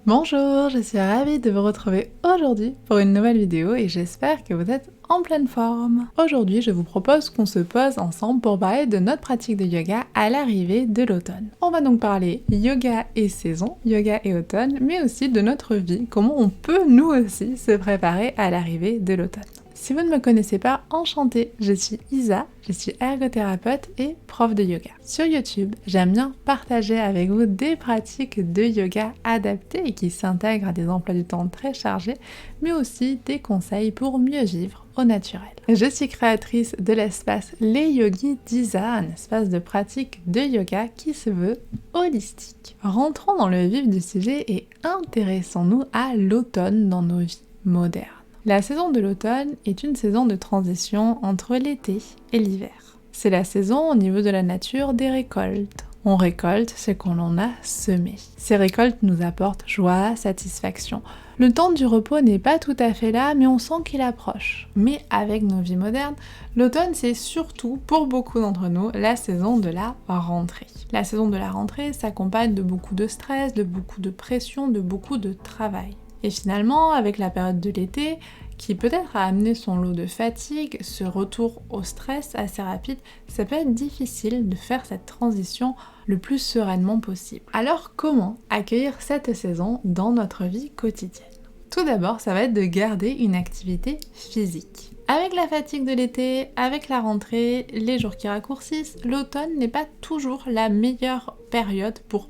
Bonjour, je suis ravie de vous retrouver aujourd'hui pour une nouvelle vidéo et j'espère que vous êtes en pleine forme. Aujourd'hui, je vous propose qu'on se pose ensemble pour parler de notre pratique de yoga à l'arrivée de l'automne. On va donc parler yoga et saison, yoga et automne, mais aussi de notre vie, comment on peut nous aussi se préparer à l'arrivée de l'automne. Si vous ne me connaissez pas, enchantée, je suis Isa, je suis ergothérapeute et prof de yoga. Sur YouTube, j'aime bien partager avec vous des pratiques de yoga adaptées et qui s'intègrent à des emplois du temps très chargés, mais aussi des conseils pour mieux vivre au naturel. Je suis créatrice de l'espace Les Yogis d'Isa, un espace de pratique de yoga qui se veut holistique. Rentrons dans le vif du sujet et intéressons-nous à l'automne dans nos vies modernes. La saison de l'automne est une saison de transition entre l'été et l'hiver. C'est la saison au niveau de la nature des récoltes. On récolte ce qu'on a semé. Ces récoltes nous apportent joie, satisfaction. Le temps du repos n'est pas tout à fait là, mais on sent qu'il approche. Mais avec nos vies modernes, l'automne c'est surtout, pour beaucoup d'entre nous, la saison de la rentrée. La saison de la rentrée s'accompagne de beaucoup de stress, de beaucoup de pression, de beaucoup de travail. Et finalement, avec la période de l'été, qui peut-être a amené son lot de fatigue, ce retour au stress assez rapide, ça peut être difficile de faire cette transition le plus sereinement possible. Alors comment accueillir cette saison dans notre vie quotidienne ? Tout d'abord, ça va être de garder une activité physique. Avec la fatigue de l'été, avec la rentrée, les jours qui raccourcissent, l'automne n'est pas toujours la meilleure période pour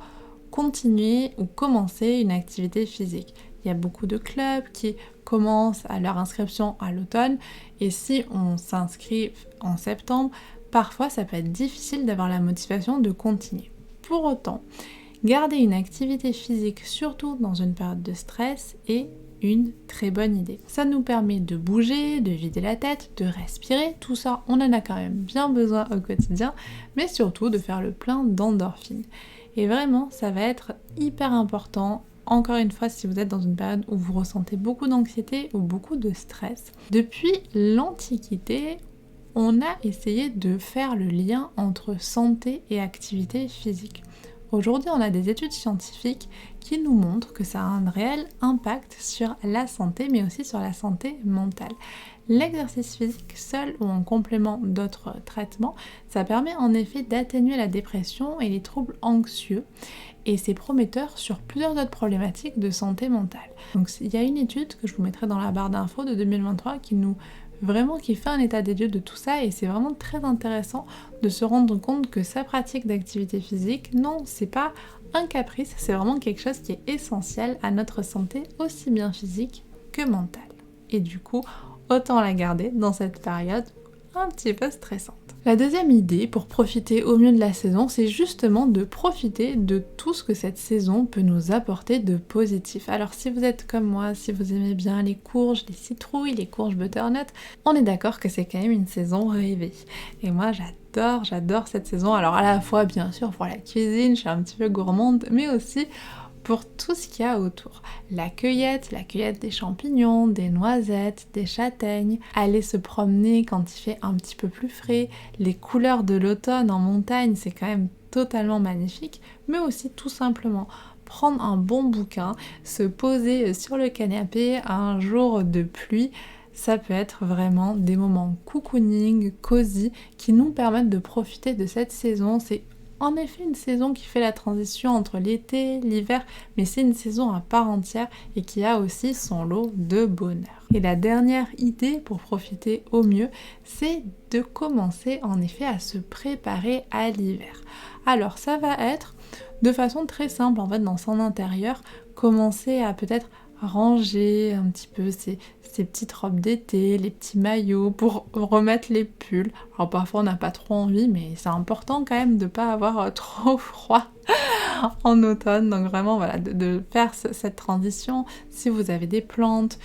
continuer ou commencer une activité physique. Il y a beaucoup de clubs qui commencent à leur inscription à l'automne et si on s'inscrit en septembre, parfois ça peut être difficile d'avoir la motivation de continuer. Pour autant, garder une activité physique, surtout dans une période de stress, est une très bonne idée. Ça nous permet de bouger, de vider la tête, de respirer, tout ça on en a quand même bien besoin au quotidien, mais surtout de faire le plein d'endorphines. Et vraiment, ça va être hyper important. Encore une fois, si vous êtes dans une période où vous ressentez beaucoup d'anxiété ou beaucoup de stress, depuis l'Antiquité, on a essayé de faire le lien entre santé et activité physique. Aujourd'hui, on a des études scientifiques qui nous montrent que ça a un réel impact sur la santé, mais aussi sur la santé mentale. L'exercice physique seul ou en complément d'autres traitements, ça permet en effet d'atténuer la dépression et les troubles anxieux et c'est prometteur sur plusieurs autres problématiques de santé mentale. Donc il y a une étude que je vous mettrai dans la barre d'infos de 2023 qui fait un état des lieux de tout ça et c'est vraiment très intéressant de se rendre compte que sa pratique d'activité physique, non, c'est pas un caprice, c'est vraiment quelque chose qui est essentiel à notre santé aussi bien physique que mentale. Et du coup, autant la garder dans cette période un petit peu stressante. La deuxième idée pour profiter au mieux de la saison, c'est justement de profiter de tout ce que cette saison peut nous apporter de positif. Alors si vous êtes comme moi, si vous aimez bien les courges, les citrouilles, les courges butternut, on est d'accord que c'est quand même une saison rêvée. Et moi j'adore cette saison. Alors à la fois bien sûr pour la cuisine, je suis un petit peu gourmande, mais aussi pour tout ce qu'il y a autour. La cueillette des champignons, des noisettes, des châtaignes, aller se promener quand il fait un petit peu plus frais, les couleurs de l'automne en montagne, c'est quand même totalement magnifique, mais aussi tout simplement prendre un bon bouquin, se poser sur le canapé un jour de pluie, ça peut être vraiment des moments cocooning, cosy, qui nous permettent de profiter de cette saison. C'est en effet une saison qui fait la transition entre l'été, l'hiver, mais c'est une saison à part entière et qui a aussi son lot de bonheur. Et la dernière idée pour profiter au mieux, c'est de commencer en effet à se préparer à l'hiver. Alors ça va être de façon très simple en fait dans son intérieur, commencer à peut-être ranger un petit peu ces petites robes d'été, les petits maillots pour remettre les pulls. Alors parfois on n'a pas trop envie, mais c'est important quand même de ne pas avoir trop froid en automne. Donc vraiment voilà, de faire cette transition. Si vous avez des plantes,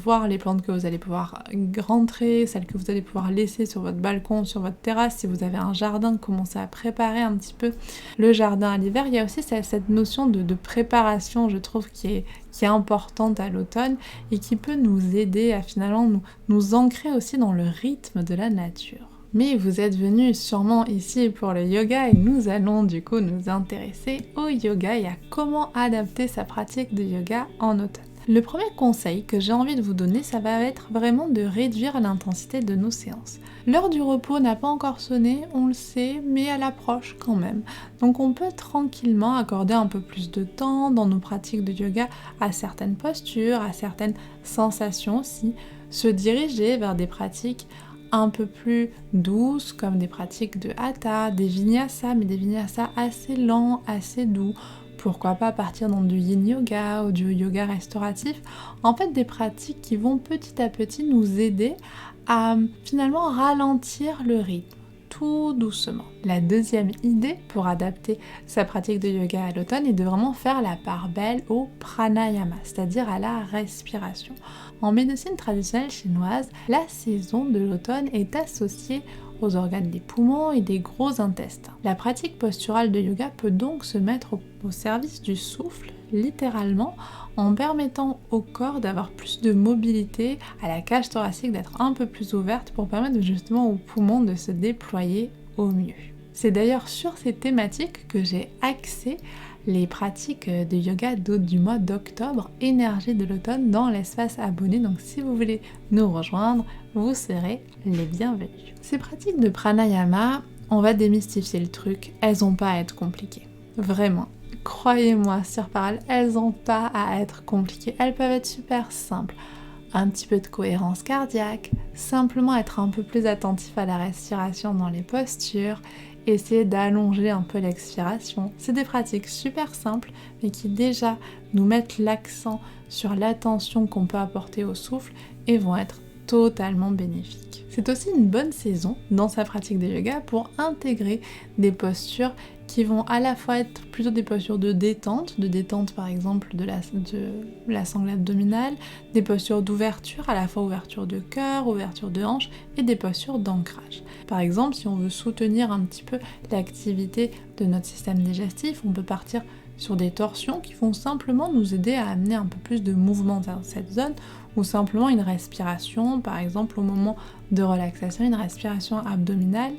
voir les plantes que vous allez pouvoir rentrer, celles que vous allez pouvoir laisser sur votre balcon, sur votre terrasse. Si vous avez un jardin, commencez à préparer un petit peu le jardin à l'hiver. Il y a aussi cette notion de préparation, je trouve, qui est importante à l'automne et qui peut nous aider à finalement nous ancrer aussi dans le rythme de la nature. Mais vous êtes venus sûrement ici pour le yoga et nous allons du coup nous intéresser au yoga et à comment adapter sa pratique de yoga en automne. Le premier conseil que j'ai envie de vous donner, ça va être vraiment de réduire l'intensité de nos séances. L'heure du repos n'a pas encore sonné, on le sait, mais elle approche quand même. Donc on peut tranquillement accorder un peu plus de temps dans nos pratiques de yoga à certaines postures, à certaines sensations aussi, se diriger vers des pratiques un peu plus douces, comme des pratiques de hatha, des vinyasa, mais des vinyasa assez lents, assez doux. Pourquoi pas partir dans du yin yoga ou du yoga restauratif. En fait, des pratiques qui vont petit à petit nous aider à finalement ralentir le rythme, tout doucement. La deuxième idée pour adapter sa pratique de yoga à l'automne est de vraiment faire la part belle au pranayama, c'est-à-dire à la respiration. En médecine traditionnelle chinoise, la saison de l'automne est associée aux organes des poumons et des gros intestins. La pratique posturale de yoga peut donc se mettre au service du souffle, littéralement, en permettant au corps d'avoir plus de mobilité, à la cage thoracique d'être un peu plus ouverte pour permettre justement aux poumons de se déployer au mieux. C'est d'ailleurs sur ces thématiques que j'ai axé les pratiques de yoga du mois d'octobre, énergie de l'automne, dans l'espace abonné. Donc si vous voulez nous rejoindre, vous serez les bienvenus. Ces pratiques de pranayama, on va démystifier le truc, elles n'ont pas à être compliquées. Vraiment. Croyez-moi sur parole, elles n'ont pas à être compliquées. Elles peuvent être super simples. Un petit peu de cohérence cardiaque, simplement être un peu plus attentif à la respiration dans les postures, essayer d'allonger un peu l'expiration. C'est des pratiques super simples, mais qui déjà nous mettent l'accent sur l'attention qu'on peut apporter au souffle et vont être totalement bénéfiques. C'est aussi une bonne saison dans sa pratique de yoga pour intégrer des postures qui vont à la fois être plutôt des postures de détente par exemple de la sangle abdominale, des postures d'ouverture, à la fois ouverture de cœur, ouverture de hanche, et des postures d'ancrage. Par exemple, si on veut soutenir un petit peu l'activité de notre système digestif, on peut partir sur des torsions qui vont simplement nous aider à amener un peu plus de mouvement dans cette zone, ou simplement une respiration, par exemple au moment de relaxation, une respiration abdominale.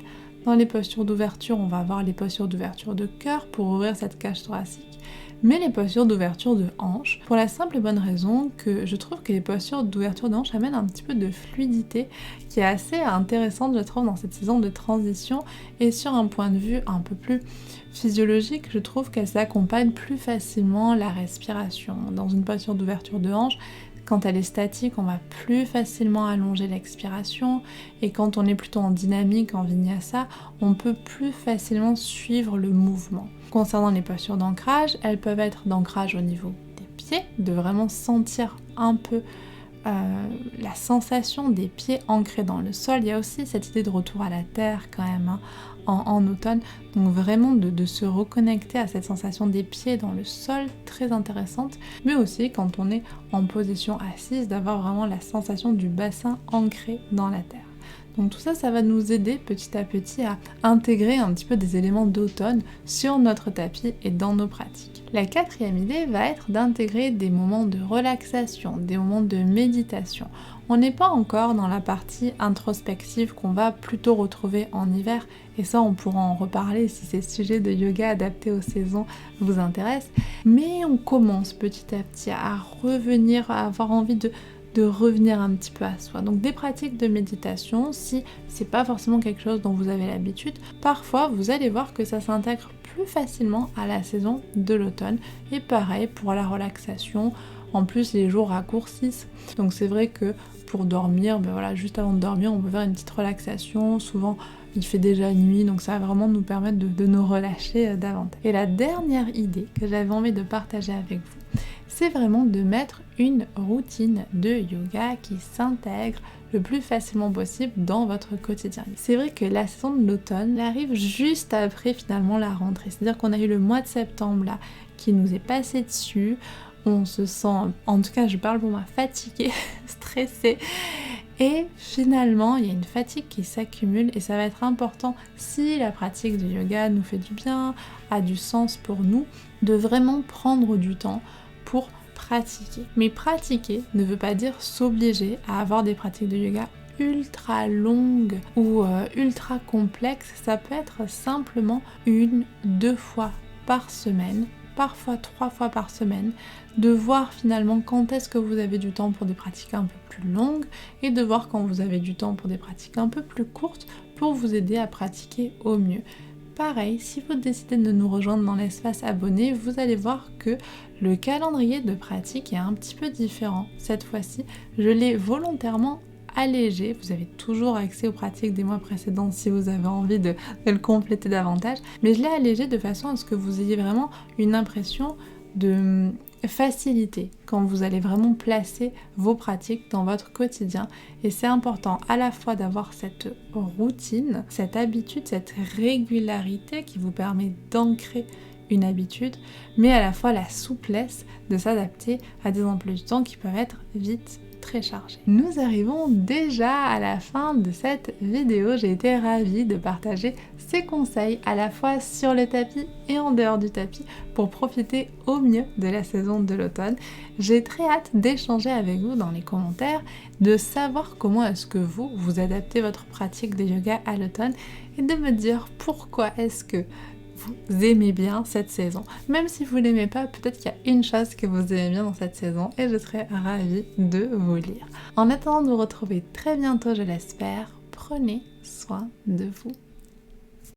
Dans les postures d'ouverture, on va avoir les postures d'ouverture de cœur pour ouvrir cette cage thoracique, mais les postures d'ouverture de hanche, pour la simple et bonne raison que je trouve que les postures d'ouverture de hanche amènent un petit peu de fluidité qui est assez intéressante, je trouve, dans cette saison de transition, et sur un point de vue un peu plus physiologique, je trouve qu'elles accompagnent plus facilement la respiration. Dans une posture d'ouverture de hanche, quand elle est statique, on va plus facilement allonger l'expiration, et quand on est plutôt en dynamique, en vinyasa, on peut plus facilement suivre le mouvement. Concernant les postures d'ancrage, elles peuvent être d'ancrage au niveau des pieds, de vraiment sentir un peu la sensation des pieds ancrés dans le sol. Il y a aussi cette idée de retour à la terre quand même, en automne, donc vraiment de se reconnecter à cette sensation des pieds dans le sol, très intéressante, mais aussi quand on est en position assise, d'avoir vraiment la sensation du bassin ancré dans la terre. Donc tout ça, ça va nous aider petit à petit à intégrer un petit peu des éléments d'automne sur notre tapis et dans nos pratiques. La quatrième idée va être d'intégrer des moments de relaxation, des moments de méditation. On n'est pas encore dans la partie introspective qu'on va plutôt retrouver en hiver, et ça on pourra en reparler si ces sujets de yoga adaptés aux saisons vous intéressent, mais on commence petit à petit à revenir, à avoir envie de revenir un petit peu à soi. Donc des pratiques de méditation, si c'est pas forcément quelque chose dont vous avez l'habitude, parfois vous allez voir que ça s'intègre plus facilement à la saison de l'automne. Et pareil pour la relaxation, en plus les jours raccourcissent, donc c'est vrai que pour dormir, juste avant de dormir, on peut faire une petite relaxation. Souvent il fait déjà nuit, donc ça va vraiment nous permettre de nous relâcher davantage. Et la dernière idée que j'avais envie de partager avec vous, c'est vraiment de mettre une routine de yoga qui s'intègre le plus facilement possible dans votre quotidien. C'est vrai que la saison de l'automne arrive juste après finalement la rentrée, c'est-à-dire qu'on a eu le mois de septembre là qui nous est passé dessus, on se sent, en tout cas je parle pour moi, fatigué, stressé, et finalement il y a une fatigue qui s'accumule, et ça va être important, si la pratique du yoga nous fait du bien, a du sens pour nous, de vraiment prendre du temps pour pratiquer. Mais pratiquer ne veut pas dire s'obliger à avoir des pratiques de yoga ultra longue ou ultra complexe, ça peut être simplement 1-2 fois par semaine, parfois 3 fois par semaine, de voir finalement quand est-ce que vous avez du temps pour des pratiques un peu plus longues et de voir quand vous avez du temps pour des pratiques un peu plus courtes pour vous aider à pratiquer au mieux. Pareil, si vous décidez de nous rejoindre dans l'espace abonné, vous allez voir que le calendrier de pratique est un petit peu différent. Cette fois-ci, je l'ai volontairement allégé. Vous avez toujours accès aux pratiques des mois précédents si vous avez envie de le compléter davantage, mais je l'ai allégé de façon à ce que vous ayez vraiment une impression de facilité quand vous allez vraiment placer vos pratiques dans votre quotidien. Et c'est important à la fois d'avoir cette routine, cette habitude, cette régularité qui vous permet d'ancrer une habitude, mais à la fois la souplesse de s'adapter à des emplois du temps qui peuvent être vite très chargés. Nous arrivons déjà à la fin de cette vidéo. J'ai été ravie de partager ces conseils à la fois sur le tapis et en dehors du tapis pour profiter au mieux de la saison de l'automne. J'ai très hâte d'échanger avec vous dans les commentaires, de savoir comment est-ce que vous adaptez votre pratique de yoga à l'automne et de me dire pourquoi est-ce que vous aimez bien cette saison. Même si vous l'aimez pas, peut-être qu'il y a une chose que vous aimez bien dans cette saison et je serai ravie de vous lire. En attendant de vous retrouver très bientôt, je l'espère, prenez soin de vous.